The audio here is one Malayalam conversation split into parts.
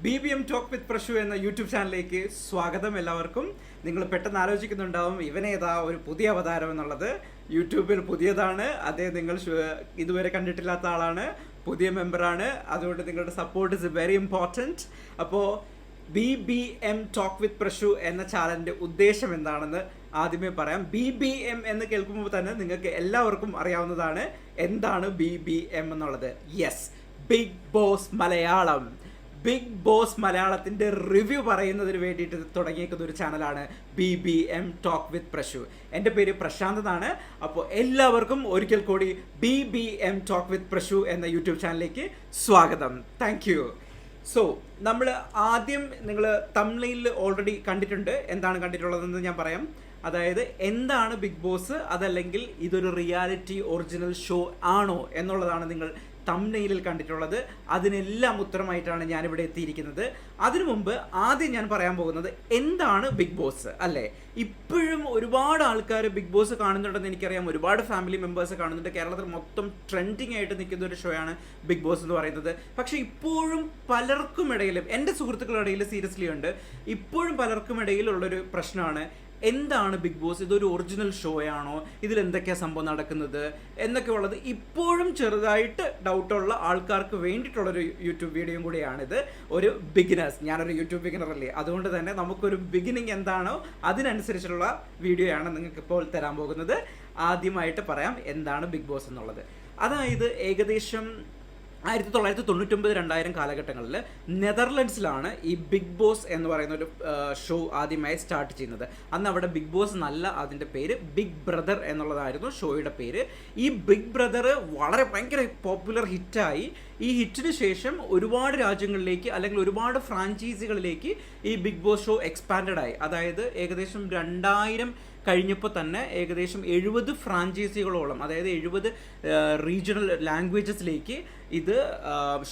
BBM ടോക്ക് വിത്ത് പ്രശു എന്ന യൂട്യൂബ് ചാനലിലേക്ക് സ്വാഗതം എല്ലാവർക്കും. നിങ്ങൾ പെട്ടെന്ന് ആലോചിക്കുന്നുണ്ടാവും ഇവനേതാ ഒരു പുതിയ അവതാരം എന്നുള്ളത്. യൂട്യൂബിൽ പുതിയതാണ്, അതേ നിങ്ങൾ ഇതുവരെ കണ്ടിട്ടില്ലാത്ത ആളാണ്, പുതിയ മെമ്പറാണ്. അതുകൊണ്ട് നിങ്ങളുടെ സപ്പോർട്ട് ഇസ് വെരി ഇമ്പോർട്ടൻറ്റ്. അപ്പോൾ BBM ടോക്ക് വിത്ത് പ്രശു എന്ന ചാനലിൻ്റെ ഉദ്ദേശം എന്താണെന്ന് ആദ്യമേ പറയാം. BBM എന്ന് കേൾക്കുമ്പോൾ തന്നെ നിങ്ങൾക്ക് എല്ലാവർക്കും അറിയാവുന്നതാണ് എന്താണ് BBM എന്നുള്ളത്. Yes, Bigg Boss Malayalam. Bigg Boss മലയാളത്തിൻ്റെ റിവ്യൂ പറയുന്നതിന് വേണ്ടിയിട്ട് തുടങ്ങിയേക്കുന്ന ഒരു ചാനലാണ് BBM ടോക്ക് വിത്ത് പ്രശു. എൻ്റെ പേര് പ്രശാന്ത് എന്നാണ്. അപ്പോൾ എല്ലാവർക്കും ഒരിക്കൽ കൂടി BBM ടോക്ക് വിത്ത് പ്രശു എന്ന യൂട്യൂബ് ചാനലിലേക്ക് സ്വാഗതം. Thank you. സോ നമ്മൾ ആദ്യം നിങ്ങൾ തംബ്നെയിലിൽ ഓൾറെഡി കണ്ടിട്ടുണ്ട്. എന്താണ് കണ്ടിട്ടുള്ളതെന്ന് ഞാൻ പറയാം. അതായത് എന്താണ് ബിഗ് ബോസ്, അതല്ലെങ്കിൽ ഇതൊരു റിയാലിറ്റി ഒറിജിനൽ ഷോ ആണോ എന്നുള്ളതാണ് നിങ്ങൾ തംബ്നെയിലിൽ കണ്ടിട്ടുള്ളത്. അതിനെല്ലാം ഉത്തരമായിട്ടാണ് ഞാനിവിടെ എത്തിയിരിക്കുന്നത്. അതിനു മുമ്പ് ആദ്യം ഞാൻ പറയാൻ പോകുന്നത് എന്താണ് ബിഗ് ബോസ് അല്ലേ. ഇപ്പോഴും ഒരുപാട് ആൾക്കാർ ബിഗ് ബോസ് കാണുന്നുണ്ടെന്ന് എനിക്കറിയാം. ഒരുപാട് ഫാമിലി മെമ്പേഴ്സ് കാണുന്നുണ്ട്. കേരളത്തിൽ മൊത്തം ട്രെൻഡിങ് ആയിട്ട് നിൽക്കുന്ന ഒരു ഷോ ആണ് ബിഗ് ബോസ് എന്ന് പറയുന്നത്. പക്ഷേ ഇപ്പോഴും പലർക്കും ഇടയിലും, എൻ്റെ സുഹൃത്തുക്കളുടെ ഇടയിൽ സീരിയസ്ലി ഉണ്ട്, ഇപ്പോഴും പലർക്കും ഇടയിലുള്ളൊരു പ്രശ്നമാണ് എന്താണ് ബിഗ് ബോസ്, ഇതൊരു ഒറിജിനൽ ഷോ ആണോ, ഇതിൽ എന്തൊക്കെയാണ് സംഭവം നടക്കുന്നത് എന്നൊക്കെ ഉള്ളത് ഇപ്പോഴും ചെറുതായിട്ട് ഡൗട്ടുള്ള ആൾക്കാർക്ക് വേണ്ടിയിട്ടുള്ളൊരു യൂട്യൂബ് വീഡിയോയും കൂടിയാണിത്. ഒരു ബിഗിനേഴ്സ്, ഞാനൊരു യൂട്യൂബ് ബിഗിനർ അല്ലേ, അതുകൊണ്ട് തന്നെ നമുക്കൊരു ബിഗിനിങ് എന്താണോ അതിനനുസരിച്ചുള്ള വീഡിയോയാണ് നിങ്ങൾക്കിപ്പോൾ തരാൻ പോകുന്നത്. ആദ്യമായിട്ട് പറയാം എന്താണ് ബിഗ് ബോസ് എന്നുള്ളത്. അതായത് ഏകദേശം 1999-2000 കാലഘട്ടങ്ങളിൽ നെതർലൻഡ്സിലാണ് ഈ ബിഗ് ബോസ് എന്ന് പറയുന്ന ഒരു ഷോ ആദ്യമായി സ്റ്റാർട്ട് ചെയ്യുന്നത്. അന്ന് അവിടെ ബിഗ് ബോസ് എന്നല്ല അതിൻ്റെ പേര്, ബിഗ് ബ്രദർ എന്നുള്ളതായിരുന്നു ഷോയുടെ പേര്. ഈ ബിഗ് ബ്രദർ വളരെ ഭയങ്കര പോപ്പുലർ ഹിറ്റായി. ഈ ഹിറ്റിന് ശേഷം ഒരുപാട് രാജ്യങ്ങളിലേക്ക് അല്ലെങ്കിൽ ഒരുപാട് ഫ്രാഞ്ചൈസികളിലേക്ക് ഈ ബിഗ് ബോസ് ഷോ എക്സ്പാൻഡഡ് ആയി. അതായത് ഏകദേശം 2000 കഴിഞ്ഞപ്പോൾ തന്നെ ഏകദേശം 70 ഫ്രാഞ്ചൈസികളോളം, അതായത് 70 റീജിയണൽ ലാംഗ്വേജസിലേക്ക് ഇത്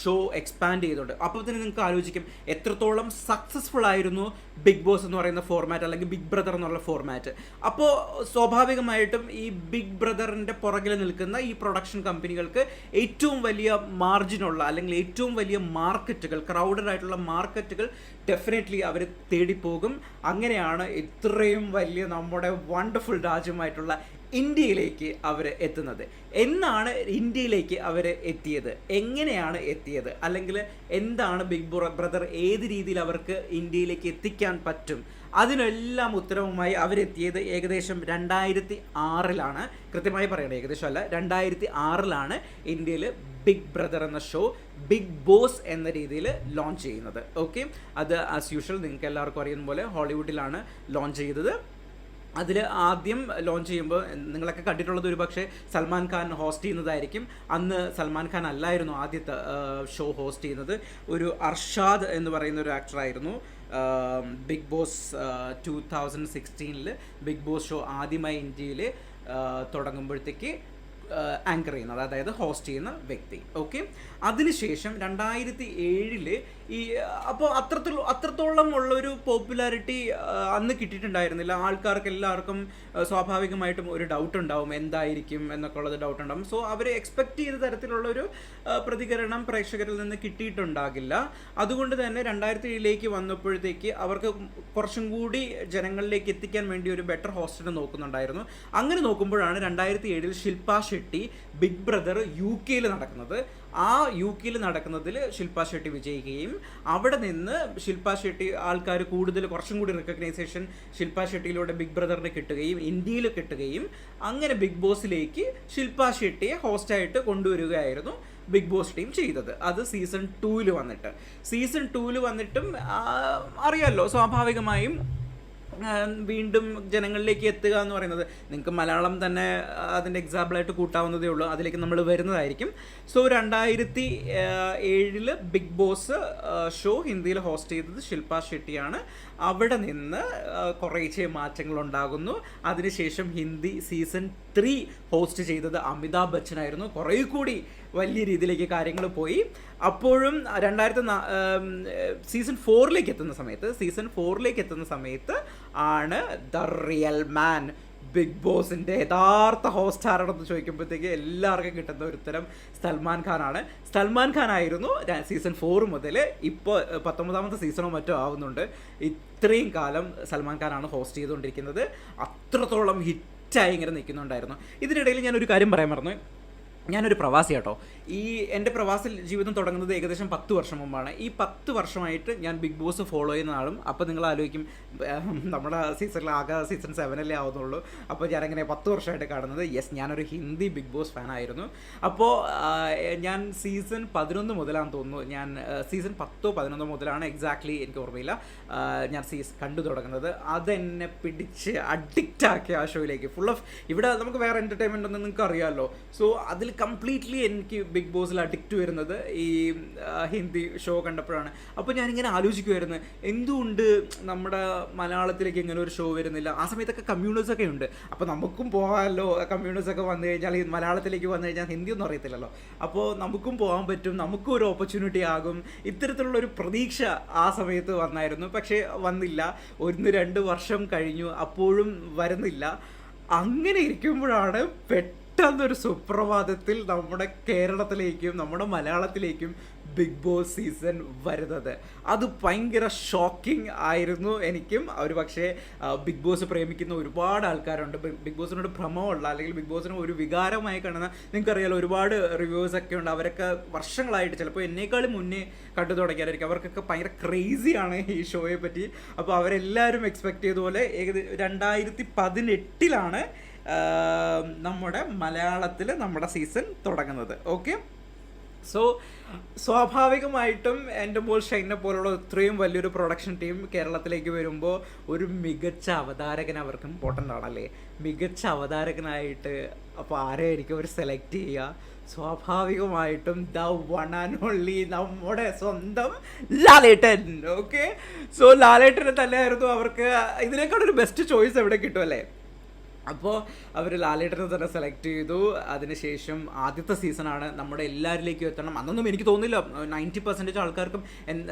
ഷോ എക്സ്പാൻഡ് ചെയ്തിട്ടുണ്ട്. അപ്പോൾ തന്നെ നിങ്ങൾക്ക് ആലോചിക്കും എത്രത്തോളം സക്സസ്ഫുൾ ആയിരുന്നു ബിഗ് ബോസ് എന്ന് പറയുന്ന ഫോർമാറ്റ് അല്ലെങ്കിൽ ബിഗ് ബ്രദർ എന്നുള്ള ഫോർമാറ്റ്. അപ്പോൾ സ്വാഭാവികമായിട്ടും ഈ ബിഗ് ബ്രദറിൻ്റെ പുറകിൽ നിൽക്കുന്ന ഈ പ്രൊഡക്ഷൻ കമ്പനികൾക്ക് ഏറ്റവും വലിയ മാർജിനുള്ള അല്ലെങ്കിൽ ഏറ്റവും വലിയ മാർക്കറ്റുകൾ, ക്രൗഡഡ് ആയിട്ടുള്ള മാർക്കറ്റുകൾ ഡെഫിനറ്റ്ലി അവർ തേടിപ്പോകും. അങ്ങനെയാണ് ഇത്രയും വലിയ നമ്മുടെ വണ്ടർഫുൾ രാജ്യമായിട്ടുള്ള ഇന്ത്യയിലേക്ക് അവർ എത്തുന്നത്. എന്നാണ് ഇന്ത്യയിലേക്ക് അവർ എത്തിയത്, എങ്ങനെയാണ് എത്തിയത്, അല്ലെങ്കിൽ എന്താണ് ബിഗ് ബ്രദർ ഏത് രീതിയിൽ അവർക്ക് ഇന്ത്യയിലേക്ക് എത്തിക്കാൻ പറ്റും, അതിനെല്ലാം ഉത്തരവുമായി അവരെത്തിയത് ഏകദേശം 2006-ലാണ്. കൃത്യമായി പറയണം, ഏകദേശം അല്ല, 2006-ലാണ് ഇന്ത്യയിൽ ബിഗ് ബ്രദർ എന്ന ഷോ ബിഗ് ബോസ് എന്ന രീതിയിൽ ലോഞ്ച് ചെയ്യുന്നത്. ഓക്കെ, അത് ആസ് യൂഷ്വൽ നിങ്ങൾക്ക് എല്ലാവർക്കും അറിയുന്ന പോലെ ഹോളിവുഡിലാണ് ലോഞ്ച് ചെയ്തത്. അതിൽ ആദ്യം ലോഞ്ച് ചെയ്യുമ്പോൾ നിങ്ങളൊക്കെ കണ്ടിട്ടുള്ളത് ഒരു പക്ഷേ സൽമാൻ ഖാൻ ഹോസ്റ്റ് ചെയ്യുന്നതായിരിക്കും. അന്ന് സൽമാൻ ഖാൻ അല്ലായിരുന്നു ആദ്യത്തെ ഷോ ഹോസ്റ്റ് ചെയ്യുന്നത്. ഒരു അർഷാദ് എന്ന് പറയുന്ന ഒരു ആക്ടറായിരുന്നു Bigg Boss 2016 Bigg Boss show ആദ്യമായി ഇന്ത്യയിൽ തുടങ്ങുമ്പോഴത്തേക്ക് ആങ്കർ ചെയ്യുന്നത്, അതായത് ഹോസ്റ്റ് ചെയ്യുന്ന വ്യക്തി. ഓക്കെ, അതിനുശേഷം 2007 ഈ അപ്പോൾ അത്രത്തോളം ഉള്ളൊരു പോപ്പുലാരിറ്റി അന്ന് കിട്ടിയിട്ടുണ്ടായിരുന്നില്ല. ആൾക്കാർക്ക് എല്ലാവർക്കും സ്വാഭാവികമായിട്ടും ഒരു ഡൗട്ട് ഉണ്ടാവും എന്തായിരിക്കും എന്നൊക്കെ ഉള്ളത് ഡൗട്ട് ഉണ്ടാവും. സോ അവർ എക്സ്പെക്റ്റ് ചെയ്ത തരത്തിലുള്ളൊരു പ്രതികരണം പ്രേക്ഷകരിൽ നിന്ന് കിട്ടിയിട്ടുണ്ടാകില്ല. അതുകൊണ്ട് തന്നെ 2007 വന്നപ്പോഴത്തേക്ക് അവർക്ക് കുറച്ചും കൂടി ജനങ്ങളിലേക്ക് എത്തിക്കാൻ വേണ്ടി ഒരു ബെറ്റർ ഹോസ്റ്റിനെ നോക്കുന്നുണ്ടായിരുന്നു. അങ്ങനെ നോക്കുമ്പോഴാണ് 2007 ശില്പ ഷെട്ടി ബിഗ് ബ്രദർ UK നടക്കുന്നത്. ആ UK നടക്കുന്നതിൽ ശില്പ ഷെട്ടി വിജയിക്കുകയും അവിടെ നിന്ന് ശില്പ ഷെട്ടി ആൾക്കാർ കുറച്ചും കൂടി റെക്കഗ്നൈസേഷൻ ശില്പ ഷെട്ടിയിലൂടെ ബിഗ് ബ്രദറിന് കിട്ടുകയും ഇന്ത്യയിൽ കിട്ടുകയും അങ്ങനെ ബിഗ് ബോസിലേക്ക് ശില്പ ഷെട്ടിയെ ഹോസ്റ്റായിട്ട് കൊണ്ടുവരികയായിരുന്നു ബിഗ് ബോസ് ടീം ചെയ്തത്. അത് സീസൺ 2 വന്നിട്ട്. സീസൺ 2 വന്നിട്ടും അറിയാമല്ലോ, സ്വാഭാവികമായും വീണ്ടും ജനങ്ങളിലേക്ക് എത്തുക എന്ന് പറയുന്നത് നിങ്ങൾക്ക് മലയാളം തന്നെ അതിൻ്റെ എക്സാമ്പിളായിട്ട് കൂട്ടാവുന്നതേ ഉള്ളൂ. അതിലേക്ക് നമ്മൾ വരുന്നതായിരിക്കും. സോ 2007 ബിഗ് ബോസ് ഷോ ഹിന്ദിയിൽ ഹോസ്റ്റ് ചെയ്തത് ശില്പ ഷെട്ടിയാണ്. അവിടെ നിന്ന് കുറേശ്ശെ മാറ്റങ്ങളുണ്ടാകുന്നു. അതിനുശേഷം ഹിന്ദി സീസൺ 3 ഹോസ്റ്റ് ചെയ്തത് അമിതാഭ് ബച്ചനായിരുന്നു. കുറേ കൂടി വലിയ രീതിയിലേക്ക് കാര്യങ്ങൾ പോയി. അപ്പോഴും സീസൺ 4 എത്തുന്ന സമയത്ത് ആണ് ദ റിയൽ മാൻ ബിഗ് ബോസിൻ്റെ യഥാർത്ഥ ഹോസ്റ്റ് ആരാണെന്ന് ചോദിക്കുമ്പോഴത്തേക്ക് എല്ലാവർക്കും കിട്ടുന്ന ഒരു ഉത്തരം സൽമാൻ ഖാനാണ്. സൽമാൻ ഖാൻ ആയിരുന്നു സീസൺ 4 മുതൽ ഇപ്പോൾ 19ാമത്തെ സീസണോ മറ്റോ ആവുന്നുണ്ട്. ഇത്രയും കാലം സൽമാൻ ഖാനാണ് ഹോസ്റ്റ് ചെയ്തുകൊണ്ടിരിക്കുന്നത്. അത്രത്തോളം ഹിറ്റായി ഇങ്ങനെ നിൽക്കുന്നുണ്ടായിരുന്നു. ഇതിനിടയിൽ ഞാനൊരു കാര്യം പറയാൻ മറന്നു. ഞാനൊരു പ്രവാസി കേട്ടോ. എൻ്റെ പ്രവാസ ജീവിതം തുടങ്ങുന്നത് ഏകദേശം 10 വർഷം മുമ്പാണ്. ഈ 10 വർഷമായിട്ട് ഞാൻ ബിഗ് ബോസ് ഫോളോ ചെയ്യുന്ന ആളും. അപ്പോൾ നിങ്ങൾ ആലോചിക്കും നമ്മുടെ സീസണിൽ ആകെ സീസൺ 7 ആവുന്നുള്ളൂ, അപ്പോൾ ഞാനങ്ങനെ 10 വർഷമായിട്ട് കാണുന്നത്. യെസ്, ഞാനൊരു ഹിന്ദി ബിഗ് ബോസ് ഫാനായിരുന്നു. അപ്പോൾ ഞാൻ സീസൺ 11 മുതലാണെന്ന് തോന്നുന്നു, ഞാൻ സീസൺ 10 11 മുതലാണ്, എക്സാക്ട്ലി എനിക്ക് ഓർമ്മയില്ല, ഞാൻ കണ്ടു തുടങ്ങുന്നത്. അതെന്നെ പിടിച്ച് അഡിക്റ്റ് ആക്കിയ ആ ഷോയിലേക്ക്. ഫുൾ ഓഫ് ഇവിടെ നമുക്ക് വേറെ എൻ്റർടൈൻമെൻ്റ് ഒന്നും നിങ്ങൾക്ക് അറിയാമല്ലോ. സോ അതിൽ കംപ്ലീറ്റ്ലി എനിക്ക് ബിഗ് ബോസിൽ അഡിക്റ്റ് വരുന്നത് ഈ ഹിന്ദി ഷോ കണ്ടപ്പോഴാണ്. അപ്പോൾ ഞാനിങ്ങനെ ആലോചിക്കുമായിരുന്നു, എന്തുകൊണ്ട് നമ്മുടെ മലയാളത്തിലേക്ക് ഇങ്ങനെ ഒരു ഷോ വരുന്നില്ല. ആ സമയത്തൊക്കെ കമ്മ്യൂണിസമൊക്കെ ഉണ്ട്, അപ്പോൾ നമുക്കും പോകാമല്ലോ. കമ്മ്യൂണിസമൊക്കെ വന്നു കഴിഞ്ഞാൽ ഈ മലയാളത്തിലേക്ക് വന്നു കഴിഞ്ഞാൽ ഹിന്ദി ഒന്നും അറിയത്തില്ലല്ലോ, അപ്പോൾ നമുക്കും പോകാൻ പറ്റും, നമുക്കും ഒരു ഓപ്പർച്യൂണിറ്റി ആകും. ഇത്തരത്തിലുള്ളൊരു പ്രതീക്ഷ ആ സമയത്ത് വന്നായിരുന്നു. പക്ഷേ വന്നില്ല. 1-2 വർഷം കഴിഞ്ഞു, അപ്പോഴും വരുന്നില്ല. അങ്ങനെ ഇരിക്കുമ്പോഴാണ് പെട്ടെന്നൊരു സുപ്രഭാതത്തിൽ നമ്മുടെ കേരളത്തിലേക്കും നമ്മുടെ മലയാളത്തിലേക്കും ബിഗ് ബോസ് സീസൺ വരുന്നത്. അത് ഭയങ്കര ഷോക്കിംഗ് ആയിരുന്നു എനിക്കും. ഒരു പക്ഷേ ബിഗ് ബോസ് പ്രേമിക്കുന്ന ഒരുപാട് ആൾക്കാരുണ്ട്, ബിഗ് ബോസിനോട് ഭ്രമമുള്ള അല്ലെങ്കിൽ ബിഗ് ബോസിന് ഒരു വികാരമായി കാണുന്ന, നിങ്ങൾക്കറിയാലോ, ഒരുപാട് റിവ്യൂസൊക്കെ ഉണ്ട്. അവരൊക്കെ വർഷങ്ങളായിട്ട്, ചിലപ്പോൾ എന്നേക്കാളും മുന്നേ കണ്ടു തുടങ്ങിയായിരിക്കും. അവർക്കൊക്കെ ഭയങ്കര ക്രേസിയാണ് ഈ ഷോയെ പറ്റി. അപ്പോൾ അവരെല്ലാവരും എക്സ്പെക്ട് ചെയ്ത പോലെ 2018 നമ്മുടെ മലയാളത്തിൽ നമ്മുടെ സീസൺ തുടങ്ങുന്നത്. ഓക്കെ, സോ സ്വാഭാവികമായിട്ടും എൻ്റെ മോൾ ഷൈനെ പോലുള്ള ഇത്രയും വലിയൊരു പ്രൊഡക്ഷൻ ടീം കേരളത്തിലേക്ക് വരുമ്പോൾ ഒരു മികച്ച അവതാരകൻ അവർക്ക് ഇമ്പോർട്ടൻ്റ് ആണല്ലേ. മികച്ച അവതാരകനായിട്ട് അപ്പോൾ ആരെയായിരിക്കും അവർ സെലക്ട് ചെയ്യുക? സ്വാഭാവികമായിട്ടും ദ വൺ ആൻഡ് ഓൺലി നമ്മുടെ സ്വന്തം ലാലേട്ടൻ. ഓക്കെ, സോ ലാലേട്ടനെ തന്നെയായിരുന്നു അവർക്ക്. ഇതിനേക്കാളൊരു ബെസ്റ്റ് ചോയ്സ് എവിടെ കിട്ടും അല്ലേ? അപ്പോൾ അവർ ലാലേട്ടനെ തന്നെ സെലക്ട് ചെയ്തു. അതിനുശേഷം ആദ്യത്തെ സീസണാണ്, നമ്മുടെ എല്ലാവരിലേക്കും എത്തണം. അന്നൊന്നും എനിക്ക് തോന്നുന്നില്ല 90% ആൾക്കാർക്കും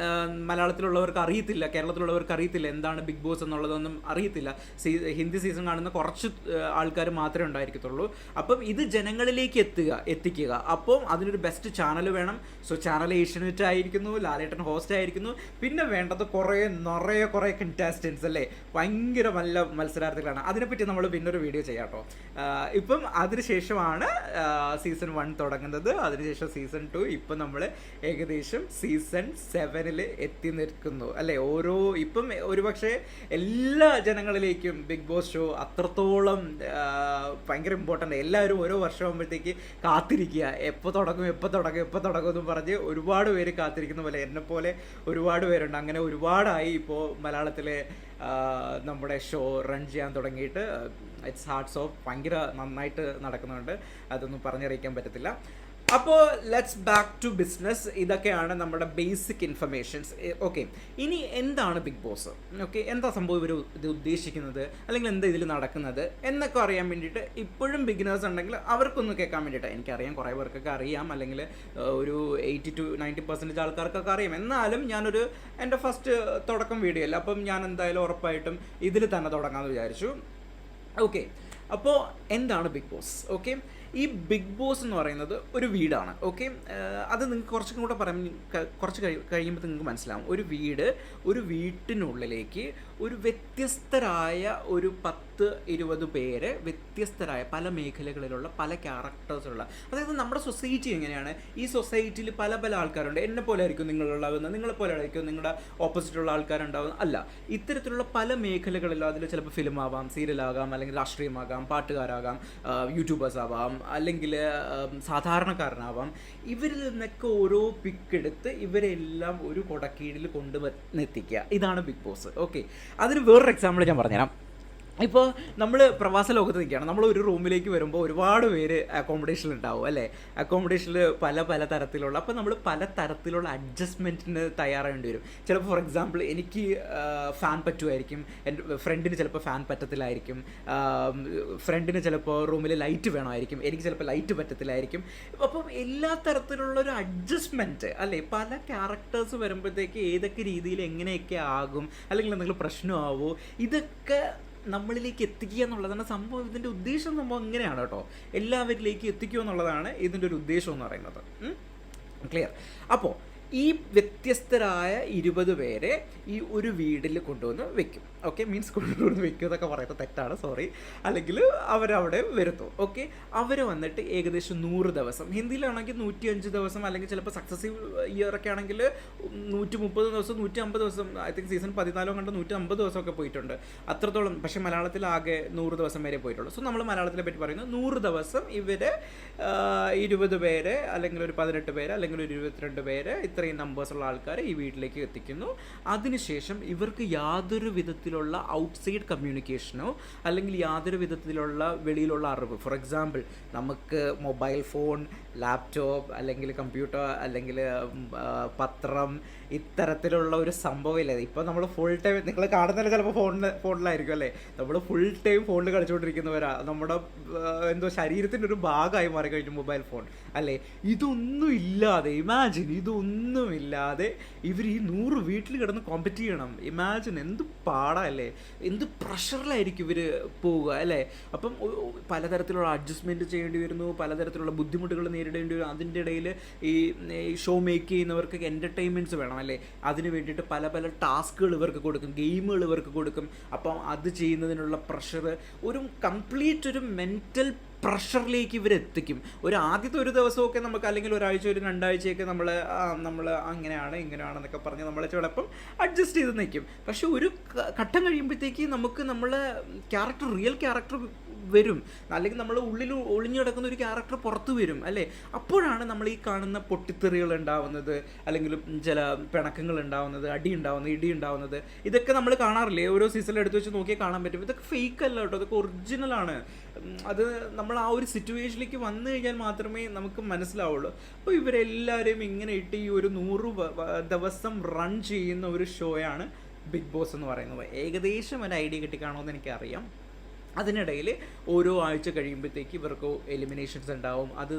മലയാളത്തിലുള്ളവർക്ക് അറിയത്തില്ല, കേരളത്തിലുള്ളവർക്ക് അറിയത്തില്ല എന്താണ് ബിഗ് ബോസ് എന്നുള്ളതൊന്നും അറിയത്തില്ല. ഹിന്ദി സീസൺ കാണുന്ന കുറച്ച് ആൾക്കാർ മാത്രമേ ഉണ്ടായിരിക്കത്തുള്ളൂ. അപ്പം ഇത് ജനങ്ങളിലേക്ക് എത്തിക്കുക. അപ്പം അതിനൊരു ബെസ്റ്റ് ചാനൽ വേണം. സോ ചാനൽ ഏഷ്യാനെറ്റ് ആയിരിക്കുന്നു, ലാലേട്ടൻ ഹോസ്റ്റ് ആയിരിക്കുന്നു. പിന്നെ വേണ്ടത് കുറേ കണ്ടസ്റ്റൻസ് അല്ലേ, ഭയങ്കര നല്ല മത്സരാർത്ഥികളാണ്. അതിനെപ്പറ്റി നമ്മൾ പിന്നൊരു വീഡിയോ ചെയ്യാം കേട്ടോ. ഇപ്പം അതിനുശേഷമാണ് സീസൺ 1 തുടങ്ങുന്നത്. അതിനുശേഷം സീസൺ 2, ഇപ്പം നമ്മൾ ഏകദേശം സീസൺ 7 എത്തി നിൽക്കുന്നു അല്ലേ. ഇപ്പം ഒരുപക്ഷെ എല്ലാ ജനങ്ങളിലേക്കും ബിഗ് ബോസ് ഷോ അത്രത്തോളം ഭയങ്കര ഇമ്പോർട്ടൻ്റ്. എല്ലാവരും ഓരോ വർഷമാകുമ്പോഴത്തേക്ക് കാത്തിരിക്കുക, എപ്പോൾ തുടങ്ങും എന്നും പറഞ്ഞ് ഒരുപാട് പേര് കാത്തിരിക്കുന്ന പോലെ, എന്നെപ്പോലെ ഒരുപാട് പേരുണ്ട്. അങ്ങനെ ഒരുപാടായി ഇപ്പോൾ മലയാളത്തിലെ നമ്മുടെ ഷോ റൺ ചെയ്യാൻ തുടങ്ങിയിട്ട്. ഇറ്റ്സ് ഹാർട്സ് ഓഫ്, ഭയങ്കര നന്നായിട്ട് നടക്കുന്നുണ്ട്, അതൊന്നും പറഞ്ഞറിയിക്കാൻ പറ്റത്തില്ല. അപ്പോൾ ലെറ്റ്സ് ബാക്ക് ടു ബിസിനസ്. ഇതൊക്കെയാണ് നമ്മുടെ ബേസിക് ഇൻഫർമേഷൻസ്. ഓക്കെ, ഇനി എന്താണ് ബിഗ് ബോസ്? ഓക്കെ, എന്താ സംഭവം ഇവർ ഇത് ഉദ്ദേശിക്കുന്നത്, അല്ലെങ്കിൽ എന്താ ഇതിൽ നടക്കുന്നത് എന്നൊക്കെ അറിയാൻ വേണ്ടിയിട്ട് ഇപ്പോഴും ബിഗിനേഴ്സ് ഉണ്ടെങ്കിൽ അവർക്കൊന്ന് കേൾക്കാൻ വേണ്ടിയിട്ട്. എനിക്കറിയാം കുറേ പേർക്കൊക്കെ അറിയാം, അല്ലെങ്കിൽ ഒരു 80-90% ആൾക്കാർക്കൊക്കെ അറിയാം. എന്നാലും ഞാനൊരു എൻ്റെ ഫസ്റ്റ് തുടക്കം വീഡിയോ അല്ല, അപ്പം ഞാൻ എന്തായാലും ഉറപ്പായിട്ടും ഇതിൽ തന്നെ തുടങ്ങാമെന്ന് വിചാരിച്ചു. ഓക്കെ, അപ്പോൾ എന്താണ് ബിഗ് ബോസ്? ഓക്കെ, ഈ ബിഗ് ബോസ് എന്ന് പറയുന്നത് ഒരു വീടാണ്. ഓക്കെ, അത് നിങ്ങൾക്ക് കുറച്ചും കൂടെ കുറച്ച് കഴിയുമ്പോൾ നിങ്ങൾക്ക് മനസ്സിലാവും. ഒരു വീട്ടിനുള്ളിലേക്ക് ഒരു വ്യത്യസ്തരായ ഒരു 10-20 പേര്, വ്യത്യസ്തരായ പല മേഖലകളിലുള്ള പല ക്യാരക്ടേഴ്സുള്ള, അതായത് നമ്മുടെ സൊസൈറ്റി എങ്ങനെയാണ്, ഈ സൊസൈറ്റിയിൽ പല ആൾക്കാരുണ്ട്. എന്നെ പോലെ ആയിരിക്കും നിങ്ങളുണ്ടാകുന്നത്, നിങ്ങളെപ്പോലെ ആയിരിക്കും നിങ്ങളുടെ ഓപ്പോസിറ്റുള്ള ആൾക്കാരുണ്ടാകുന്നത്. അല്ല, ഇത്തരത്തിലുള്ള പല മേഖലകളിലും, അതിൽ ചിലപ്പോൾ ഫിലിമാവാം, സീരിയലാകാം, അല്ലെങ്കിൽ രാഷ്ട്രീയമാകാം, പാട്ടുകാരാകാം, യൂട്യൂബേഴ്സ് ആവാം, അല്ലെങ്കിൽ സാധാരണക്കാരനാവാം. ഇവരിൽ നിന്നൊക്കെ ഓരോ പിക്കെടുത്ത് ഇവരെല്ലാം ഒരു കൊടക്കീഴിൽ കൊണ്ടുവന്നെത്തിക്കുക. ഇതാണ് ബിഗ് ബോസ്. ഓക്കെ, അതിന് വേറൊരു എക്സാമ്പിൾ ഞാൻ പറഞ്ഞുതരാം. ഇപ്പോൾ നമ്മൾ പ്രവാസ ലോകത്ത് നിൽക്കുകയാണ്. നമ്മൾ ഒരു റൂമിലേക്ക് വരുമ്പോൾ ഒരുപാട് പേര് അക്കോമഡേഷനിൽ ഉണ്ടാവും അല്ലേ. അക്കോമഡേഷനിൽ പല തരത്തിലുള്ള, അപ്പോൾ നമ്മൾ പല തരത്തിലുള്ള അഡ്ജസ്റ്റ്മെൻറ്റിന് തയ്യാറാകേണ്ടി വരും. ചിലപ്പോൾ ഫോർ എക്സാമ്പിൾ എനിക്ക് ഫാൻ പറ്റുമായിരിക്കും, എൻ്റെ ഫ്രണ്ടിന് ചിലപ്പോൾ ഫാൻ പറ്റത്തില്ലായിരിക്കും, ഫ്രണ്ടിന് ചിലപ്പോൾ റൂമിൽ ലൈറ്റ് വേണമായിരിക്കും, എനിക്ക് ചിലപ്പോൾ ലൈറ്റ് പറ്റത്തില്ലായിരിക്കും. അപ്പം എല്ലാ തരത്തിലുള്ളൊരു അഡ്ജസ്റ്റ്മെൻറ്റ് അല്ലേ. പല ക്യാരക്ടേഴ്സ് വരുമ്പോഴത്തേക്ക് ഏതൊക്കെ രീതിയിൽ എങ്ങനെയൊക്കെ ആകും, അല്ലെങ്കിൽ എന്തെങ്കിലും പ്രശ്നമാവോ, ഇതൊക്കെ നമ്മളിലേക്ക് എത്തിക്കുക എന്നുള്ളതാണ് സംഭവം. ഇതിൻ്റെ ഉദ്ദേശം സംഭവം ഇങ്ങനെയാണ് കേട്ടോ, എല്ലാവരിലേക്ക് എത്തിക്കുക എന്നുള്ളതാണ് ഇതിൻ്റെ ഒരു ഉദ്ദേശം എന്ന് പറയുന്നത്. ക്ലിയർ? അപ്പോൾ ഈ വ്യത്യസ്തരായ 20 പേരെ ഈ ഒരു വീട്ടിൽ കൊണ്ടുവന്ന് വെക്കും. ഓക്കെ, മീൻസ് കൊണ്ടുവന്ന് വെക്കും എന്നൊക്കെ പറയുന്നത് തെറ്റാണ്, സോറി. അല്ലെങ്കിൽ അവരവിടെ വരുന്നു. ഓക്കെ, അവർ വന്നിട്ട് ഏകദേശം 100 ദിവസം, ഹിന്ദിയിലാണെങ്കിൽ 105 ദിവസം, അല്ലെങ്കിൽ ചിലപ്പോൾ സക്സസീവ് ഇയറൊക്കെ ആണെങ്കിൽ 130 ദിവസം, 150 ദിവസം. ഐ തിങ്ക് സീസൺ 14 കണ്ട് 150 ദിവസമൊക്കെ പോയിട്ടുണ്ട്, അത്രത്തോളം. പക്ഷേ മലയാളത്തിൽ ആകെ 100 ദിവസം വരെ പോയിട്ടുള്ളൂ. സോ നമ്മൾ മലയാളത്തിനെ പറ്റി പറയുന്നത് 100 ദിവസം ഇവർ 20 പേര് അല്ലെങ്കിൽ ഒരു 18 പേര് അല്ലെങ്കിൽ ഒരു 22 പേര്, ഇത്രയും നമ്പേഴ്സുള്ള ആൾക്കാരെ ഈ വീട്ടിലേക്ക് എത്തിക്കുന്നു. അതിനുശേഷം ഇവർക്ക് യാതൊരു വിധത്തിലുള്ള ഔട്ട്സൈഡ് കമ്മ്യൂണിക്കേഷനോ അല്ലെങ്കിൽ യാതൊരു വിധത്തിലുള്ള വെളിയിലുള്ള അറിവ്, ഫോർ എക്സാമ്പിൾ നമുക്ക് മൊബൈൽ ഫോൺ, ലാപ്ടോപ്പ് അല്ലെങ്കിൽ കമ്പ്യൂട്ടർ അല്ലെങ്കിൽ പത്രം, ഇത്തരത്തിലുള്ള ഒരു സംഭവമില്ല. ഇപ്പോൾ നമ്മൾ ഫുൾ ടൈം, നിങ്ങൾ കാണുന്നില്ല ചിലപ്പോൾ ഫോണിലായിരിക്കും അല്ലേ, നമ്മൾ ഫുൾ ടൈം ഫോണിൽ കളിച്ചുകൊണ്ടിരിക്കുന്നവരാ. നമ്മുടെ എന്തോ ശരീരത്തിൻ്റെ ഒരു ഭാഗമായി മാറിക്കഴിഞ്ഞു മൊബൈൽ ഫോൺ അല്ലേ. ഇതൊന്നും ഇല്ലാതെ, ഇമാജിൻ, ഇതൊന്നുമില്ലാതെ ഇവർ ഈ 100 വീട്ടിൽ കിടന്ന് കോമ്പറ്റ് ചെയ്യണം. ഇമാജിൻ, എന്ത് പാടാ അല്ലേ, എന്ത് പ്രഷറിലായിരിക്കും ഇവർ പോവുക അല്ലേ. അപ്പം പലതരത്തിലുള്ള അഡ്ജസ്റ്റ്മെൻറ്റ് ചെയ്യേണ്ടി വരുന്നു, പലതരത്തിലുള്ള ബുദ്ധിമുട്ടുകൾ നേരിടേണ്ടി വരും. അതിൻ്റെ ഇടയിൽ ഈ ഷോ മേക്ക് ചെയ്യുന്നവർക്ക് എൻ്റർടൈൻമെൻറ്റ്സ് വേണം അല്ലേ. അതിന് വേണ്ടിയിട്ട് പല പല ടാസ്കുകൾ ഇവർക്ക് കൊടുക്കും, ഗെയിമുകൾ ഇവർക്ക് കൊടുക്കും. അപ്പം അത് ചെയ്യുന്നതിനുള്ള പ്രഷർ, ഒരു കംപ്ലീറ്റ് ഒരു മെൻ്റൽ പ്രഷറിലേക്ക് ഇവരെത്തിക്കും. ആദ്യത്തെ ഒരു ദിവസമൊക്കെ നമുക്ക്, അല്ലെങ്കിൽ ഒരാഴ്ച, ഒരു 2 ആഴ്ചയൊക്കെ നമ്മൾ അങ്ങനെയാണ് ഇങ്ങനെയാണെന്നൊക്കെ പറഞ്ഞ് നമ്മളെ ചിലപ്പം അഡ്ജസ്റ്റ് ചെയ്ത് നിൽക്കും. പക്ഷെ ഒരു ഘട്ടം കഴിയുമ്പോഴത്തേക്ക് നമുക്ക് നമ്മളെ റിയൽ ക്യാരക്ടർ വരും, അല്ലെങ്കിൽ നമ്മൾ ഉള്ളിൽ ഒളിഞ്ഞു കിടക്കുന്ന ഒരു ക്യാരക്ടർ പുറത്തു വരും അല്ലേ. അപ്പോഴാണ് നമ്മൾ ഈ കാണുന്ന പൊട്ടിത്തെറികൾ ഉണ്ടാവുന്നത്, അല്ലെങ്കിൽ ചില പിണക്കങ്ങൾ ഉണ്ടാവുന്നത്, അടി ഉണ്ടാവുന്നത്, ഇടി ഉണ്ടാവുന്നത്. ഇതൊക്കെ നമ്മൾ കാണാറില്ലേ, ഓരോ സീസണിൽ എടുത്ത് വെച്ച് നോക്കിയാൽ കാണാൻ പറ്റും. ഇതൊക്കെ ഫേക്ക് അല്ല കേട്ടോ, ഇതൊക്കെ ഒറിജിനലാണ്. അത് നമ്മൾ ആ ഒരു സിറ്റുവേഷനിലേക്ക് വന്നു കഴിഞ്ഞാൽ മാത്രമേ നമുക്ക് മനസ്സിലാവുള്ളൂ. അപ്പോൾ ഇവരെല്ലാവരെയും ഇങ്ങനെ ഇട്ട് ഈ ഒരു 100 ദിവസം റൺ ചെയ്യുന്ന ഒരു ഷോയാണ് ബിഗ് ബോസ് എന്ന് പറയുന്നത്. ഏകദേശം ഒരു ഐഡിയ കിട്ടിക്കാണോയെന്ന് എനിക്കറിയാം. അതിനിടയിൽ ഓരോ ആഴ്ച കഴിയുമ്പോഴത്തേക്ക് ഇവർക്ക് എലിമിനേഷൻസ് ഉണ്ടാവും. അത്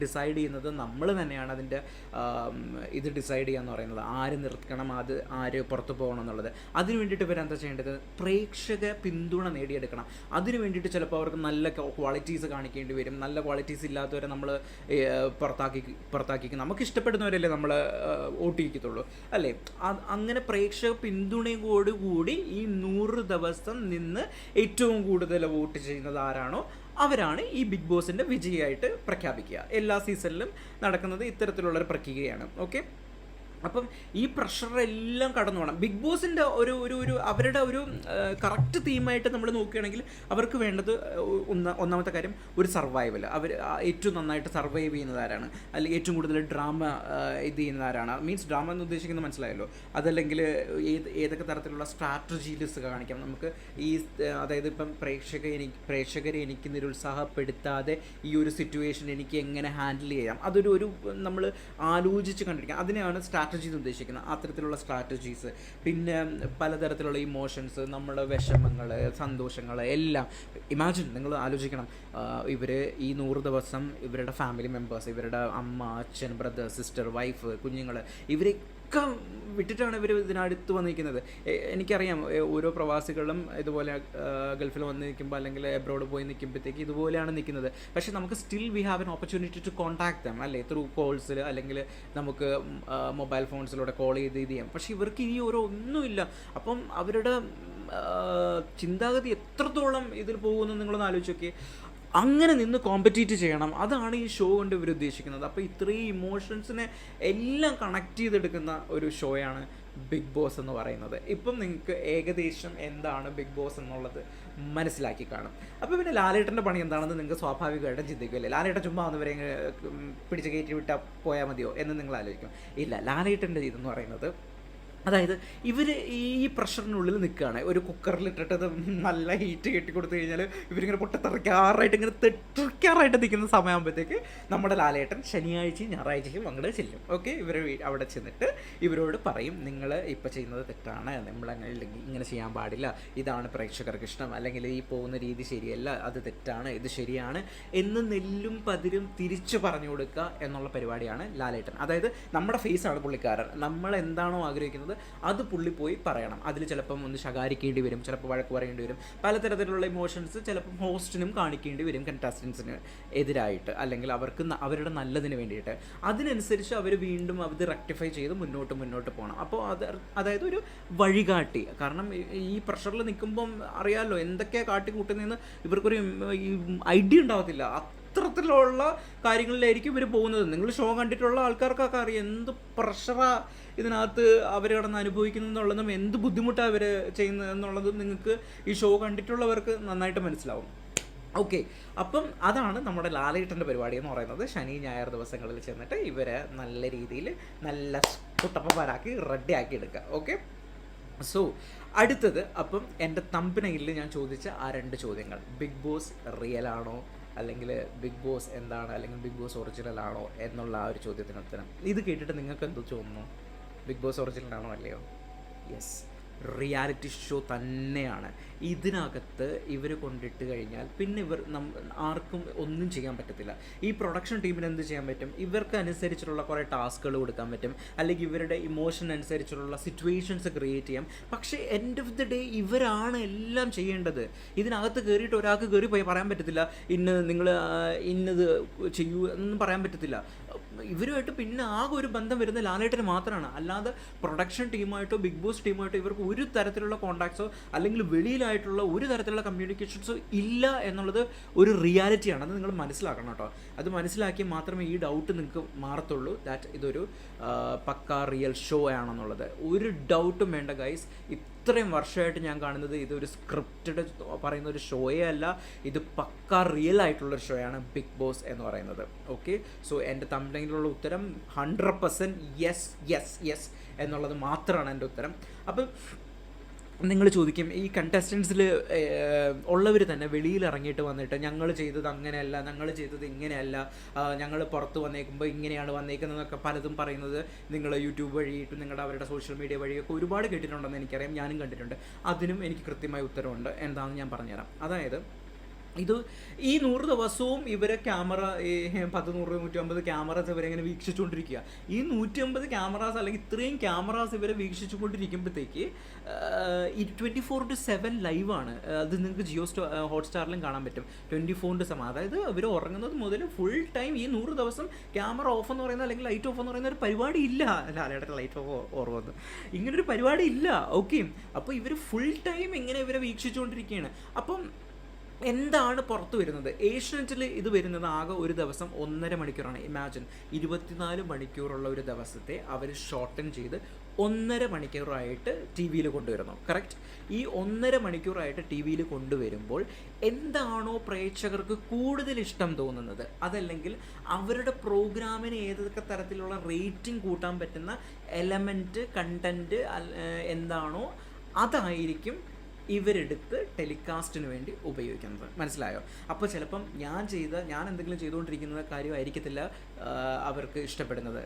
ഡിസൈഡ് ചെയ്യുന്നത് നമ്മൾ തന്നെയാണ്. അതിൻ്റെ ഇത് ഡിസൈഡ് ചെയ്യാന്ന് പറയുന്നത്, ആര് നിർത്തണം, ആര് പുറത്ത് പോകണം എന്നുള്ളത്. അതിന് വേണ്ടിയിട്ട് ഇവരെന്താ ചെയ്യേണ്ടത്, പ്രേക്ഷക പിന്തുണ നേടിയെടുക്കണം. അതിന് വേണ്ടിയിട്ട് ചിലപ്പോൾ അവർക്ക് നല്ല ക്വാളിറ്റീസ് കാണിക്കേണ്ടി വരും. നല്ല ക്വാളിറ്റീസ് ഇല്ലാത്തവരെ നമ്മൾ പുറത്താക്കി നമുക്ക് ഇഷ്ടപ്പെടുന്നവരല്ലേ നമ്മൾ വോട്ട് ചെയ്യിക്കത്തുള്ളൂ അല്ലേ. അങ്ങനെ പ്രേക്ഷക പിന്തുണയോടുകൂടി ഈ 100 ദിവസം നിന്ന് ഏറ്റവും കൂടുതൽ വോട്ട് ചെയ്യുന്നത് ആരാണോ അവരാണ് ഈ ബിഗ് ബോസിൻ്റെ വിജയിയായിട്ട് പ്രഖ്യാപിക്കുക. എല്ലാ സീസണിലും നടക്കുന്നത് ഇത്തരത്തിലുള്ളൊരു പ്രക്രിയയാണ്. ഓക്കെ, അപ്പം ഈ പ്രഷറെല്ലാം കടന്നു പോകണം. ബിഗ് ബോസിൻ്റെ ഒരു അവരുടെ ഒരു കറക്റ്റ് തീമായിട്ട് നമ്മൾ നോക്കുകയാണെങ്കിൽ അവർക്ക് വേണ്ടത് ഒന്നാമത്തെ കാര്യം ഒരു സർവൈവൽ. അവർ ഏറ്റവും നന്നായിട്ട് സർവൈവ് ചെയ്യുന്നത് ആരാണ്, അല്ലെങ്കിൽ ഏറ്റവും കൂടുതൽ ഡ്രാമ ഇത് ചെയ്യുന്നത് ആരാണ്. മീൻസ് ഡ്രാമ എന്ന് ഉദ്ദേശിക്കുന്നത് മനസ്സിലായല്ലോ. അതല്ലെങ്കിൽ ഏതൊക്കെ തരത്തിലുള്ള സ്ട്രാറ്റജീസ് കാണിക്കാം നമുക്ക്. അതായത് ഇപ്പം പ്രേക്ഷകരെ എനിക്ക് നിരുത്സാഹപ്പെടുത്താതെ ഈ ഒരു സിറ്റുവേഷൻ എനിക്ക് എങ്ങനെ ഹാൻഡിൽ ചെയ്യാം, അതൊരു നമ്മൾ ആലോചിച്ച് കണ്ടിരിക്കാം. അതിനെയാണ് സ്ട്രാറ്റജി എന്ന് ഉദ്ദേശിക്കുന്നത്, അത്തരത്തിലുള്ള സ്ട്രാറ്റജീസ്. പിന്നെ പലതരത്തിലുള്ള ഇമോഷൻസ്, നമ്മുടെ വിഷമങ്ങൾ, സന്തോഷങ്ങൾ എല്ലാം. ഇമാജിൻ, നിങ്ങൾ ആലോചിക്കണം, ഇവർ ഈ 100 ദിവസം ഇവരുടെ ഫാമിലി മെമ്പേഴ്സ്, ഇവരുടെ അമ്മ, അച്ഛൻ, ബ്രദർ, സിസ്റ്റർ, വൈഫ്, കുഞ്ഞുങ്ങൾ, ഇവരൊക്കെ വിട്ടിട്ടാണ് ഇവർ ഇതിനടുത്ത് വന്നിരിക്കുന്നത്. എനിക്കറിയാം ഓരോ പ്രവാസികളും ഇതുപോലെ ഗൾഫിൽ വന്ന് നിൽക്കുമ്പോൾ അല്ലെങ്കിൽ എബ്രോഡ് പോയി നിൽക്കുമ്പോഴത്തേക്ക് ഇതുപോലെയാണ് നിൽക്കുന്നത്. പക്ഷേ നമുക്ക് still we have an opportunity to contact them അല്ലേ, ത്രൂ കോൾസിൽ, അല്ലെങ്കിൽ നമുക്ക് മൊബൈൽ ഫോൺസിലൂടെ കോൾ ചെയ്ത് ഇത് ചെയ്യാം. പക്ഷേ ഇവർക്ക് ഇനി ഒന്നുമില്ല. അപ്പം അവരുടെ ചിന്താഗതി എത്രത്തോളം ഇതിൽ പോകുമെന്ന് നിങ്ങളൊന്ന് ആലോചിച്ച് നോക്കിയേ. അങ്ങനെ നിന്ന് കോമ്പറ്റീറ്റ് ചെയ്യണം, അതാണ് ഈ ഷോ കൊണ്ട് ഇവർ ഉദ്ദേശിക്കുന്നത്. അപ്പോൾ ഇത്രയും ഇമോഷൻസിനെ എല്ലാം കണക്ട് ചെയ്തെടുക്കുന്ന ഒരു ഷോയാണ് ബിഗ് ബോസ് എന്ന് പറയുന്നത്. ഇപ്പം നിങ്ങൾക്ക് ഏകദേശം എന്താണ് ബിഗ് ബോസ് എന്നുള്ളത് മനസ്സിലാക്കി കാണും. അപ്പോൾ പിന്നെ ലാലേട്ടൻ്റെ പണി എന്താണെന്ന് നിങ്ങൾക്ക് സ്വാഭാവികമായിട്ടും ചിന്തിക്കുമല്ലേ. ലാലേട്ടൻ ചുമ്മാ വന്നവരെ പിടിച്ച് കയറ്റി വിട്ടാൽ പോയാൽ മതിയോ എന്ന് നിങ്ങൾ ആലോചിക്കും. ഇല്ല, ലാലേട്ടൻ്റെ ഇതെന്ന് പറയുന്നത്, അതായത് ഇവർ ഈ പ്രഷറിനുള്ളിൽ നിൽക്കുകയാണ്. ഒരു കുക്കറിലിട്ടിട്ട് നല്ല ഹീറ്റ് കെട്ടിക്കൊടുത്തു കഴിഞ്ഞാൽ ഇവരിങ്ങനെ പൊട്ടത്തിറക്കാറായിട്ട് ഇങ്ങനെ തെറ്റിക്കാറായിട്ട് നിൽക്കുന്ന സമയമാകുമ്പോഴത്തേക്ക് നമ്മുടെ ലാലേട്ടൻ ശനിയാഴ്ചയും ഞായറാഴ്ചയും അങ്ങോട്ട് ചെല്ലും. ഓക്കെ, ഇവർ അവിടെ ചെന്നിട്ട് ഇവരോട് പറയും, നിങ്ങൾ ഇപ്പോൾ ചെയ്യുന്നത് തെറ്റാണ്, നമ്മളങ്ങനെ ഇങ്ങനെ ചെയ്യാൻ പാടില്ല, ഇതാണ് പ്രേക്ഷകർക്ക് ഇഷ്ടം, അല്ലെങ്കിൽ ഈ പോകുന്ന രീതി ശരിയല്ല, അത് തെറ്റാണ്, ഇത് ശരിയാണ് എന്ന് നെല്ലും പതിരും തിരിച്ചു പറഞ്ഞു കൊടുക്കുക എന്നുള്ള പരിപാടിയാണ് ലാലേട്ടൻ. അതായത് നമ്മുടെ ഫേസാണ് പുള്ളിക്കാരൻ. നമ്മൾ എന്താണോ ആഗ്രഹിക്കുന്നത് പറയുന്നത് അത് പുള്ളി പോയി പറയണം. അതിൽ ചിലപ്പം ഒന്ന് ശകാരിക്കേണ്ടി വരും, ചിലപ്പോൾ വഴക്ക് പറയേണ്ടി വരും, പലതരത്തിലുള്ള ഇമോഷൻസ് ചിലപ്പം ഹോസ്റ്റിനും കാണിക്കേണ്ടി വരും കണ്ടസ്റ്റൻസിന് എതിരായിട്ട്, അല്ലെങ്കിൽ അവർക്ക് അവരുടെ നല്ലതിന് വേണ്ടിയിട്ട്. അതിനനുസരിച്ച് അവർ വീണ്ടും അത് റെക്ടിഫൈ ചെയ്ത് മുന്നോട്ട് പോകണം. അപ്പോൾ അതായത് ഒരു വഴികാട്ടി. കാരണം ഈ പ്രഷറിൽ നിൽക്കുമ്പം അറിയാമല്ലോ എന്തൊക്കെയാണ് കാട്ടിക്കൂട്ടുന്നതെന്ന് ഇവർക്കൊരു ഈ ഐഡിയ ഉണ്ടാകത്തില്ല. അത്തരത്തിലുള്ള കാര്യങ്ങളിലായിരിക്കും ഇവർ പോകുന്നത്. നിങ്ങൾ ഷോ കണ്ടിട്ടുള്ള ആൾക്കാർക്കൊക്കെ അറിയാം എന്ത് പ്രഷറാണ് ഇതിനകത്ത് അവർ കിടന്ന് അനുഭവിക്കുന്നു എന്നുള്ളതും എന്ത് ബുദ്ധിമുട്ടാണ് അവർ ചെയ്യുന്നത് എന്നുള്ളതും നിങ്ങൾക്ക് ഈ ഷോ കണ്ടിട്ടുള്ളവർക്ക് നന്നായിട്ട് മനസ്സിലാവും. ഓക്കെ, അപ്പം അതാണ് നമ്മുടെ ലാലേട്ടൻ്റെ പരിപാടി എന്ന് പറയുന്നത്. ശനി ഞായർ ദിവസങ്ങളിൽ ചെന്നിട്ട് ഇവരെ നല്ല രീതിയിൽ നല്ല കുട്ടപ്പന്മാരാക്കി റെഡിയാക്കി എടുക്കുക. ഓക്കെ, സോ അടുത്തത്, അപ്പം എൻ്റെ തമ്പനയിൽ ഞാൻ ചോദിച്ച ആ 2 ചോദ്യങ്ങൾ, ബിഗ് ബോസ് റിയൽ ആണോ അല്ലെങ്കിൽ ബിഗ് ബോസ് എന്താണ്, അല്ലെങ്കിൽ ബിഗ് ബോസ് ഒറിജിനൽ ആണോ എന്നുള്ള ആ ഒരു ചോദ്യത്തിന് ഉത്തരം. ഇത് കേട്ടിട്ട് നിങ്ങൾക്ക് എന്തോ തോന്നുന്നു? ബിഗ് ബോസ് ഒറിജിനൽ ആണോ അല്ലയോ? യെസ്, റിയാലിറ്റി ഷോ തന്നെയാണ്. ഇതിനകത്ത് ഇവർ കൊണ്ടിട്ട് കഴിഞ്ഞാൽ പിന്നെ ആർക്കും ഒന്നും ചെയ്യാൻ പറ്റത്തില്ല. ഈ പ്രൊഡക്ഷൻ ടീമിന് എന്ത് ചെയ്യാൻ പറ്റും? ഇവർക്ക് അനുസരിച്ചിട്ടുള്ള കുറേ ടാസ്കുകൾ കൊടുക്കാൻ പറ്റും, അല്ലെങ്കിൽ ഇവരുടെ ഇമോഷൻ അനുസരിച്ചുള്ള സിറ്റുവേഷൻസ് ക്രിയേറ്റ് ചെയ്യാം. പക്ഷേ എൻഡ് ഓഫ് ദി ഡേ ഇവരാണ് എല്ലാം ചെയ്യേണ്ടത്. ഇതിനകത്ത് കയറിയിട്ട് ഒരാൾക്ക് കയറി പോയി പറയാൻ പറ്റത്തില്ല നിങ്ങൾ ഇന്നത് ചെയ്യൂ എന്നൊന്നും പറയാൻ പറ്റത്തില്ല. ഇവരുമായിട്ട് പിന്നെ ആകെ ഒരു ബന്ധം വരുന്നത് ലാലേട്ടന് മാത്രമാണ്. അല്ലാതെ പ്രൊഡക്ഷൻ ടീമായിട്ടോ ബിഗ് ബോസ് ടീമായിട്ടോ ഇവർക്ക് ഒരു തരത്തിലുള്ള കോൺടാക്ട്സോ അല്ലെങ്കിൽ വെളിയിലായിട്ടുള്ള ഒരു തരത്തിലുള്ള കമ്മ്യൂണിക്കേഷൻസോ ഇല്ല എന്നുള്ളത് ഒരു റിയാലിറ്റിയാണ്. അത് നിങ്ങൾ മനസ്സിലാക്കണം കേട്ടോ. അത് മനസ്സിലാക്കി മാത്രമേ ഈ ഡൗട്ട് നിങ്ങൾക്ക് മാറത്തുള്ളൂ, ദാറ്റ് ഇതൊരു പക്കാ റിയൽ ഷോ ആണെന്നുള്ളത്. ഒരു ഡൗട്ടും വേണ്ട ഗൈസ്. ഇത്രയും വർഷമായിട്ട് ഞാൻ കാണുന്നത് ഇതൊരു സ്ക്രിപ്റ്റഡ് പറയുന്ന ഒരു ഷോയേ അല്ല, ഇത് പക്കാ റിയൽ ആയിട്ടുള്ളൊരു ഷോയാണ് ബിഗ് ബോസ് എന്ന് പറയുന്നത്. ഓക്കെ, സോ എൻ്റെ തമ്പനയിലുള്ള ഉത്തരം 100% യെസ് എന്നുള്ളത് മാത്രമാണ് എൻ്റെ ഉത്തരം. അപ്പം നിങ്ങൾ ചോദിക്കും, ഈ കണ്ടസ്റ്റൻസിൽ ഉള്ളവർ തന്നെ വെളിയിൽ ഇറങ്ങിയിട്ട് വന്നിട്ട് ഞങ്ങൾ ചെയ്തത് അങ്ങനെയല്ല, ഞങ്ങൾ ചെയ്തത് ഇങ്ങനെയല്ല, ഞങ്ങൾ പുറത്ത് വന്നേക്കുമ്പോൾ ഇങ്ങനെയാണ് വന്നേക്കുന്നതെന്നൊക്കെ പലതും പറയുന്നത് നിങ്ങൾ യൂട്യൂബ് വഴിയിട്ടും നിങ്ങളുടെ അവരുടെ സോഷ്യൽ മീഡിയ വഴിയൊക്കെ ഒരുപാട് കേട്ടിട്ടുണ്ടെന്ന് എനിക്കറിയാം, ഞാനും കണ്ടിട്ടുണ്ട്. അതിനും എനിക്ക് കൃത്യമായ ഉത്തരവുണ്ട്. എന്താണെന്ന് ഞാൻ പറഞ്ഞുതരാം. അതായത് ഇത് ഈ 100 ദിവസവും ഇവരെ ക്യാമറ 10, 100, 150 ക്യാമറാസ് ഇവരെങ്ങനെ വീക്ഷിച്ചുകൊണ്ടിരിക്കുക. ഈ 150 ക്യാമറാസ് അല്ലെങ്കിൽ ഇത്രയും ക്യാമറാസ് ഇവരെ വീക്ഷിച്ചുകൊണ്ടിരിക്കുമ്പോഴത്തേക്ക് 24/7 ലൈവാണ്. അത് നിങ്ങൾക്ക് ജിയോ ഹോട്ട്സ്റ്റാറിലും കാണാൻ പറ്റും. 24/7, അതായത് ഇവർ ഉറങ്ങുന്നത് മുതൽ ഫുൾ ടൈം ഈ 100 ദിവസം ക്യാമറ ഓഫ് എന്ന് പറയുന്ന അല്ലെങ്കിൽ ലൈറ്റ് ഓഫ് എന്ന് പറയുന്ന ഒരു പരിപാടി ഇല്ല. ലാലേട്ടൻ ലൈറ്റ് ഓഫ് ഓർമ്മ ഇങ്ങനൊരു പരിപാടി ഇല്ല. ഓക്കെ, അപ്പോൾ ഇവർ ഫുൾ ടൈം ഇങ്ങനെ ഇവരെ വീക്ഷിച്ചുകൊണ്ടിരിക്കുകയാണ്. അപ്പം എന്താണ് പുറത്ത് വരുന്നത്? ഏഷ്യാനെറ്റിൽ ഇത് വരുന്നത് ആകെ ഒരു ദിവസം 1.5 മണിക്കൂറാണ്. ഇമാജിൻ 24 മണിക്കൂറുള്ള ഒരു ദിവസത്തെ അവർ ഷോർട്ടൻ ചെയ്ത് 1.5 മണിക്കൂറായിട്ട് ടി വിയിൽ കൊണ്ടുവരുന്നു. കറക്റ്റ്. ഈ 1.5 മണിക്കൂറായിട്ട് ടി വിയിൽ കൊണ്ടുവരുമ്പോൾ എന്താണോ പ്രേക്ഷകർക്ക് കൂടുതൽ ഇഷ്ടം തോന്നുന്നത്, അതല്ലെങ്കിൽ അവരുടെ പ്രോഗ്രാമിന് ഏതൊക്കെ തരത്തിലുള്ള റേറ്റിംഗ് കൂട്ടാൻ പറ്റുന്ന എലമെൻറ്റ് കണ്ടൻറ്റ് എന്താണോ അതായിരിക്കും ഇവരെടുത്ത് ടെലികാസ്റ്റിന് വേണ്ടി ഉപയോഗിക്കുന്നത്. മനസ്സിലായോ? അപ്പോൾ ചിലപ്പം ഞാൻ എന്തെങ്കിലും ചെയ്തുകൊണ്ടിരിക്കുന്ന കാര്യമായിരിക്കത്തില്ല അവർക്ക് ഇഷ്ടപ്പെടുന്നത്,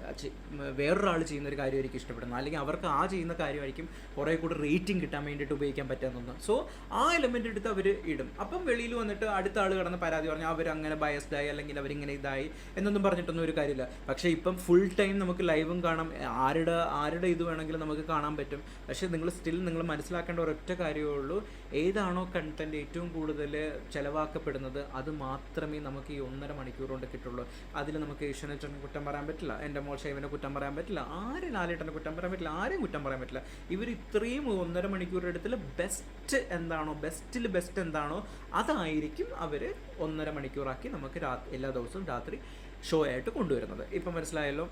വേറൊരാൾ ചെയ്യുന്നൊരു കാര്യമായിരിക്കും ഇഷ്ടപ്പെടുന്നത്, അല്ലെങ്കിൽ അവർക്ക് ആ ചെയ്യുന്ന കാര്യമായിരിക്കും കുറേ കൂടി റേറ്റിംഗ് കിട്ടാൻ വേണ്ടിയിട്ട് ഉപയോഗിക്കാൻ പറ്റാമെന്നൊന്ന്. സോ ആ എലമെൻ്റ് എടുത്ത് അവർ ഇടും. അപ്പം വെളിയിൽ വന്നിട്ട് അടുത്ത ആൾ കിടന്ന് പരാതി പറഞ്ഞാൽ അവരങ്ങനെ ബയസ്ഡായി അല്ലെങ്കിൽ അവരിങ്ങനെ ഇതായി എന്നൊന്നും പറഞ്ഞിട്ടൊന്നും ഒരു കാര്യമില്ല. പക്ഷേ ഇപ്പം ഫുൾ ടൈം നമുക്ക് ലൈവും കാണാം, ആരുടെ ഇത് വേണമെങ്കിലും നമുക്ക് കാണാൻ പറ്റും. പക്ഷേ നിങ്ങൾ മനസ്സിലാക്കേണ്ട ഒരൊറ്റ കാര്യമേ ഉള്ളൂ, ഏതാണോ കണ്ടൻറ്റ് ഏറ്റവും കൂടുതൽ ചിലവാക്കപ്പെടുന്നത് അത് മാത്രമേ നമുക്ക് ഈ 1.5 മണിക്കൂർ കൊണ്ട് കിട്ടുള്ളൂ. അതിൽ നമുക്ക് ഏഷ്യാനെറ്റിനെ കുറ്റം പറയാൻ പറ്റില്ല, എൻ്റെ മോൾ ഷൈവിനെ കുറ്റം പറയാൻ പറ്റില്ല, ആരും ലാലേട്ടനെ കുറ്റം പറയാൻ പറ്റില്ല, ആരെയും കുറ്റം പറയാൻ പറ്റില്ല. ഇവർ ഇത്രയും 1.5 മണിക്കൂർ എടുത്തിൽ ബെസ്റ്റ് എന്താണോ, ബെസ്റ്റ് എന്താണോ അതായിരിക്കും അവർ 1.5 മണിക്കൂറാക്കി നമുക്ക് എല്ലാ ദിവസവും രാത്രി ഷോ ആയിട്ട് കൊണ്ടുവരുന്നത്. ഇപ്പം മനസ്സിലായല്ലോ?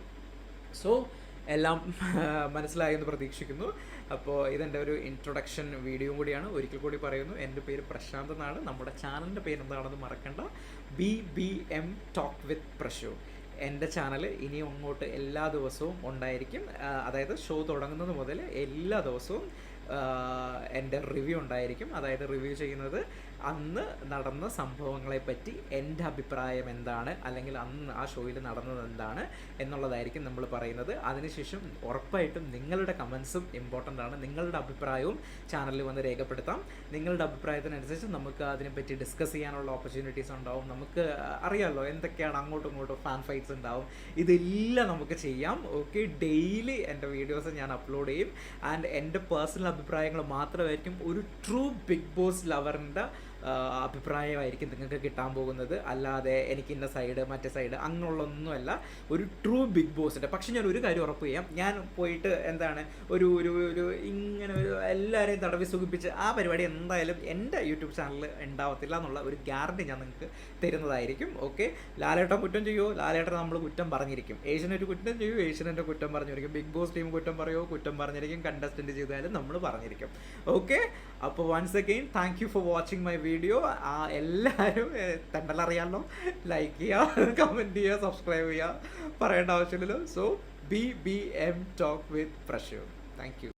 സോ എല്ലാം മനസ്സിലായെന്ന് പ്രതീക്ഷിക്കുന്നു. അപ്പോൾ ഇതെൻ്റെ ഒരു ഇൻട്രൊഡക്ഷൻ വീഡിയോ കൂടിയാണ്. ഒരിക്കൽ കൂടി പറയുന്നു, എൻ്റെ പേര് പ്രശാന്ത് എന്നാണ്. നമ്മുടെ ചാനലിൻ്റെ പേര് എന്താണെന്ന് മറക്കണ്ട, BBM ടോക്ക് വിത്ത് പ്രശു. എൻ്റെ ചാനൽ ഇനി അങ്ങോട്ട് എല്ലാ ദിവസവും ഉണ്ടായിരിക്കും. അതായത് ഷോ തുടങ്ങുന്നത് മുതൽ എല്ലാ ദിവസവും എൻ്റെ റിവ്യൂ ഉണ്ടായിരിക്കും. അതായത് റിവ്യൂ ചെയ്യുന്നത് അന്ന് നടന്ന സംഭവങ്ങളെ പറ്റി എൻ്റെ അഭിപ്രായം എന്താണ്, അല്ലെങ്കിൽ അന്ന് ആ ഷോയിൽ നടന്നത് എന്താണ് എന്നുള്ളതായിരിക്കും നമ്മൾ പറയുന്നത്. അതിനുശേഷം ഉറപ്പായിട്ടും നിങ്ങളുടെ കമൻസും ഇമ്പോർട്ടൻ്റ് ആണ്. നിങ്ങളുടെ അഭിപ്രായവും ചാനലിൽ വന്ന് രേഖപ്പെടുത്താം. നിങ്ങളുടെ അഭിപ്രായത്തിനനുസരിച്ച് നമുക്ക് അതിനെപ്പറ്റി ഡിസ്കസ് ചെയ്യാനുള്ള ഓപ്പർച്യൂണിറ്റീസ് ഉണ്ടാവും. നമുക്ക് അറിയാമല്ലോ എന്തൊക്കെയാണ്, അങ്ങോട്ടും ഇങ്ങോട്ടും ഫാൻ ഫൈറ്റ്സ് ഉണ്ടാവും. ഇതെല്ലാം നമുക്ക് ചെയ്യാം. ഓക്കെ, ഡെയിലി എൻ്റെ വീഡിയോസ് ഞാൻ അപ്ലോഡ് ചെയ്യും. ആൻഡ് എൻ്റെ പേഴ്സണൽ അഭിപ്രായങ്ങൾ മാത്രമായിരിക്കും ഒരു ട്രൂ ബിഗ് ബോസ് ലവറിൻ്റെ അഭിപ്രായമായിരിക്കും നിങ്ങൾക്ക് കിട്ടാൻ പോകുന്നത്. അല്ലാതെ എനിക്ക് ഇന്ന സൈഡ് മറ്റേ സൈഡ് അങ്ങനെയുള്ളൊന്നുമല്ല, ഒരു ട്രൂ ബിഗ് ബോസിൻ്റെ. പക്ഷെ ഞാൻ ഒരു കാര്യം ഉറപ്പ് ചെയ്യാം, ഞാൻ പോയിട്ട് എന്താണ് ഒരു ഒരു ഒരു ഇങ്ങനെ ഒരു എല്ലാവരെയും തടവി സുഖിപ്പിച്ച് ആ പരിപാടി എന്തായാലും എൻ്റെ യൂട്യൂബ് ചാനലിൽ ഉണ്ടാവത്തില്ല എന്നുള്ള ഒരു ഗ്യാരണ്ടി ഞാൻ നിങ്ങൾക്ക് തരുന്നതായിരിക്കും. ഓക്കെ, ലാലേട്ടൻ കുറ്റം ചെയ്യുമോ, ലാലേട്ടൻ നമ്മൾ കുറ്റം പറഞ്ഞിരിക്കും. ഏഷ്യനെറ്റ് കുറ്റം ചെയ്യും, ഏഷ്യനെറ്റ് കുറ്റം പറഞ്ഞിരിക്കും. ബിഗ് ബോസ് ടീം കുറ്റം പറയുമോ, കുറ്റം പറഞ്ഞിരിക്കും. കണ്ടസ്റ്റൻറ്റ് ചെയ്താലും നമ്മൾ പറഞ്ഞിരിക്കും. ഓക്കെ, അപ്പോൾ once again thank you for watching my video. എല്ലാവരും തണ്ടലറിയാമല്ലോ, ലൈക്ക് ചെയ്യുക, കമൻറ്റ് ചെയ്യുക, സബ്സ്ക്രൈബ് ചെയ്യുക, പറയേണ്ട ആവശ്യമില്ലല്ലോ. So BBM talk with Prashu. Thank U.